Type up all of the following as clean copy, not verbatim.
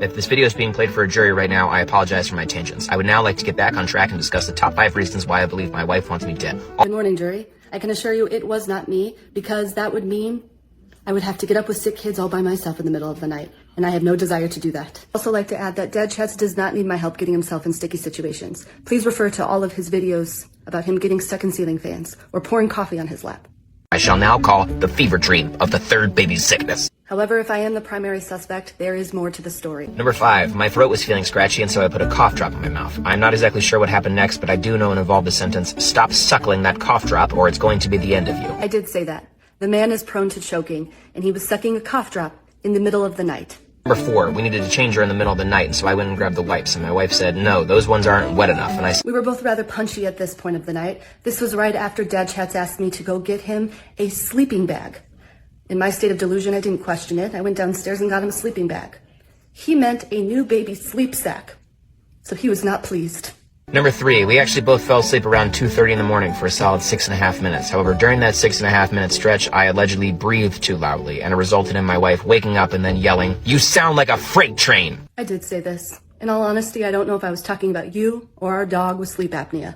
If this video is being played for a jury right now, I apologize for my tangents. I would now like to get back on track and discuss the top 5 reasons why I believe my wife wants me dead. Good morning, jury. I can assure you it was not me, because that would mean I would have to get up with sick kids all by myself in the middle of the night, and I have no desire to do that. I'd also like to add that Dad Chats does not need my help getting himself in sticky situations. Please refer to all of his videos about him getting stuck in ceiling fans or pouring coffee on his lap. I shall now call the fever dream of the third baby's sickness. However, if I am the primary suspect, there is more to the story. Number 5, my throat was feeling scratchy, and so I put a cough drop in my mouth. I'm not exactly sure what happened next, but I do know it involved the sentence, "Stop suckling that cough drop or it's going to be the end of you." I did say that. The man is prone to choking, and he was sucking a cough drop in the middle of the night. Number 4, we needed to change her in the middle of the night, and so I went and grabbed the wipes, and my wife said, "No, those ones aren't wet enough," and I said, We were both rather punchy at this point of the night. This was right after Dad Chats asked me to go get him a sleeping bag. In my state of delusion, I didn't question it. I went downstairs and got him a sleeping bag. He meant a new baby sleep sack, so he was not pleased. Number 3, we actually both fell asleep around 2:30 in the morning for a solid 6.5 minutes. However, during that 6.5 minute stretch, I allegedly breathed too loudly, and it resulted in my wife waking up and then yelling, "You sound like a freight train!" I did say this. In all honesty, I don't know if I was talking about you or our dog with sleep apnea.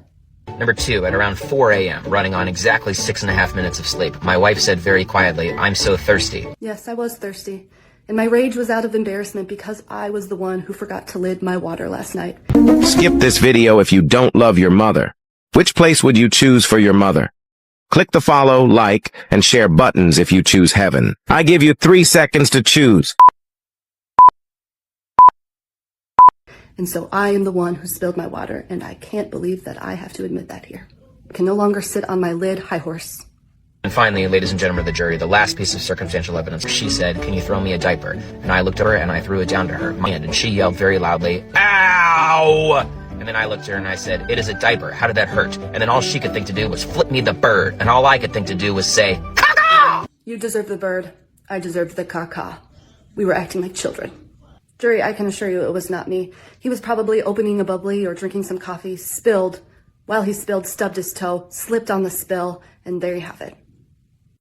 Number 2, at around 4 a.m., running on exactly 6.5 minutes of sleep, my wife said very quietly, "I'm so thirsty." Yes, I was thirsty. And my rage was out of embarrassment because I was the one who forgot to lid my water last night. Skip this video if you don't love your mother. Which place would you choose for your mother? Click the follow, like, and share buttons if you choose heaven. I give you 3 seconds to choose. And so I am the one who spilled my water, and I can't believe that I have to admit that here. I can no longer sit on my lid high horse. And finally, ladies and gentlemen of the jury, the last piece of circumstantial evidence. She said, "Can you throw me a diaper?" And I looked at her and I threw it down to her, my hand, and she yelled very loudly, "Ow!" And then I looked at her and I said, "It is a diaper. How did that hurt?" And then all she could think to do was flip me the bird, and all I could think to do was say, "Caca!" You deserve the bird. I deserved the caca. We were acting like children. Jury, I can assure you it was not me. He was probably opening a bubbly or drinking some coffee, spilled. While he spilled, stubbed his toe, slipped on the spill, and there you have it.